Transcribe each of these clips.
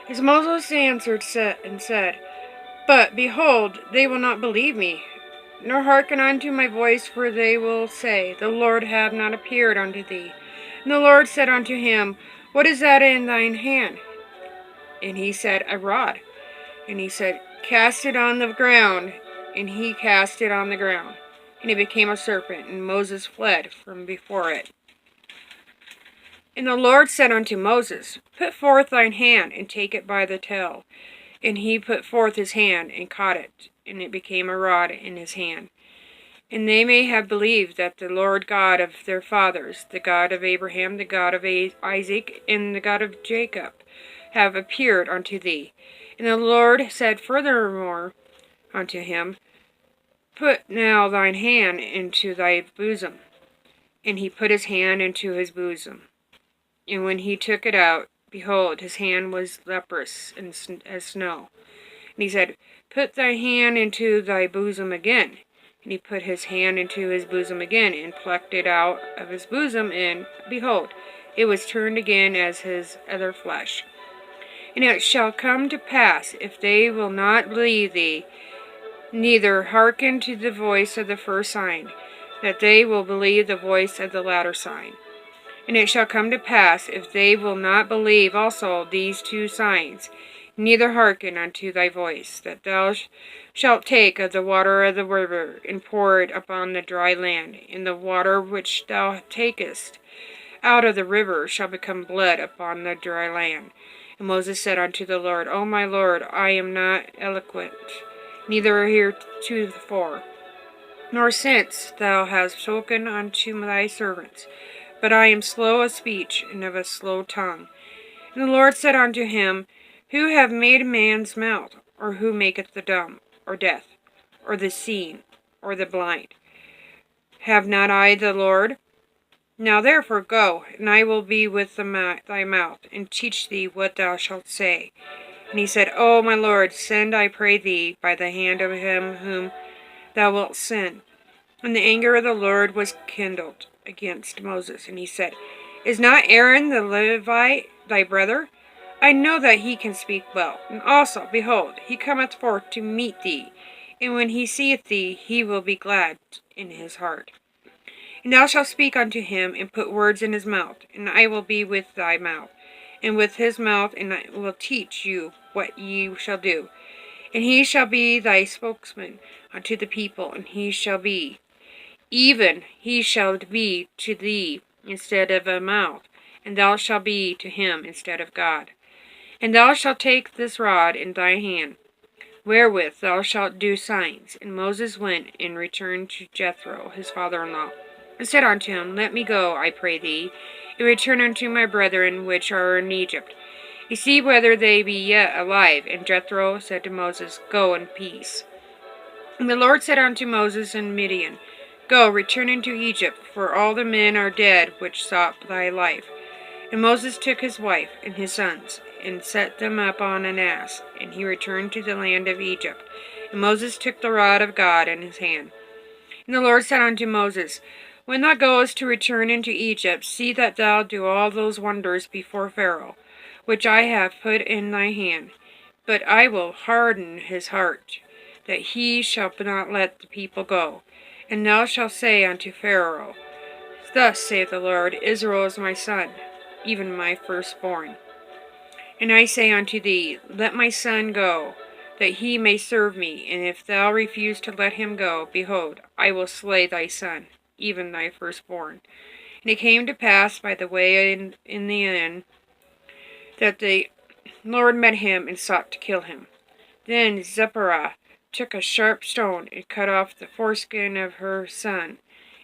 As Moses answered and said, But, behold, they will not believe me, nor hearken unto my voice, for they will say, The Lord hath not appeared unto thee. And the Lord said unto him, What is that in thine hand? And he said, A rod. And he said, Cast it on the ground. And he cast it on the ground. And it became a serpent, and Moses fled from before it. And the Lord said unto Moses, Put forth thine hand, and take it by the tail. And he put forth his hand, and caught it, and it became a rod in his hand. And they may have believed that the Lord God of their fathers, the God of Abraham, the God of Isaac, and the God of Jacob, have appeared unto thee. And the Lord said furthermore unto him, Put now thine hand into thy bosom. And he put his hand into his bosom. And when he took it out, behold, his hand was leprous as snow. And he said, Put thy hand into thy bosom again. And he put his hand into his bosom again, and plucked it out of his bosom, and behold, it was turned again as his other flesh. And it shall come to pass, if they will not believe thee, neither hearken to the voice of the first sign, that they will believe the voice of the latter sign. And it shall come to pass, if they will not believe also these two signs, neither hearken unto thy voice, that thou shalt take of the water of the river, and pour it upon the dry land, and the water which thou takest out of the river shall become blood upon the dry land. And Moses said unto the Lord, O my Lord, I am not eloquent, neither heretofore, nor since thou hast spoken unto thy servants, but I am slow of speech, and of a slow tongue. And the Lord said unto him, Who hath made man's mouth? Or who maketh the dumb, or deaf, or the seeing, or the blind? Have not I the Lord? Now therefore go, and I will be with thy mouth, and teach thee what thou shalt say. And he said, O my Lord, send, I pray thee, by the hand of him whom thou wilt send. And the anger of the Lord was kindled against Moses, and he said, Is not Aaron the Levite thy brother? I know that he can speak well. And also, behold, he cometh forth to meet thee, and when he seeth thee, he will be glad in his heart. And thou shalt speak unto him, and put words in his mouth, and I will be with thy mouth, and with his mouth, and I will teach you what ye shall do. And he shall be thy spokesman unto the people, and he shall be to thee instead of a mouth, and thou shalt be to him instead of God. And thou shalt take this rod in thy hand, wherewith thou shalt do signs. And Moses went and returned to Jethro his father-in-law, and said unto him, Let me go, I pray thee, and return unto my brethren which are in Egypt, and see whether they be yet alive. And Jethro said to Moses, Go in peace. And the Lord said unto Moses in Midian, Go, return into Egypt, for all the men are dead which sought thy life. And Moses took his wife and his sons, and set them up on an ass, and he returned to the land of Egypt. And Moses took the rod of God in his hand. And the Lord said unto Moses, When thou goest to return into Egypt, see that thou do all those wonders before Pharaoh, which I have put in thy hand. But I will harden his heart, that he shall not let the people go. And thou shalt say unto Pharaoh, Thus saith the Lord, Israel is my son, even my firstborn. And I say unto thee, Let my son go, that he may serve me. And if thou refuse to let him go, behold, I will slay thy son, even thy firstborn. And it came to pass by the way in the inn, that the Lord met him and sought to kill him. Then Zipporah took a sharp stone, and cut off the foreskin of her son,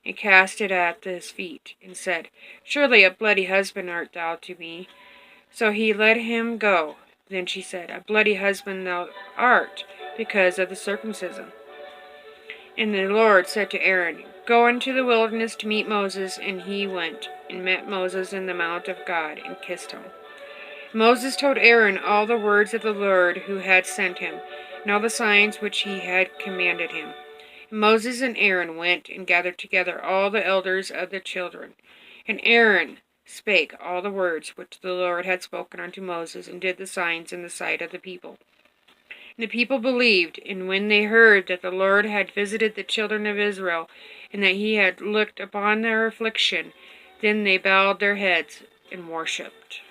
and cast it at his feet, and said, Surely a bloody husband art thou to me. So he let him go. Then she said, A bloody husband thou art, because of the circumcision. And the Lord said to Aaron, Go into the wilderness to meet Moses. And he went, and met Moses in the mount of God, and kissed him. Moses told Aaron all the words of the Lord who had sent him, and all the signs which he had commanded him. And Moses and Aaron went and gathered together all the elders of the children. And Aaron spake all the words which the Lord had spoken unto Moses, and did the signs in the sight of the people. And the people believed, and when they heard that the Lord had visited the children of Israel, and that he had looked upon their affliction, then they bowed their heads and worshipped.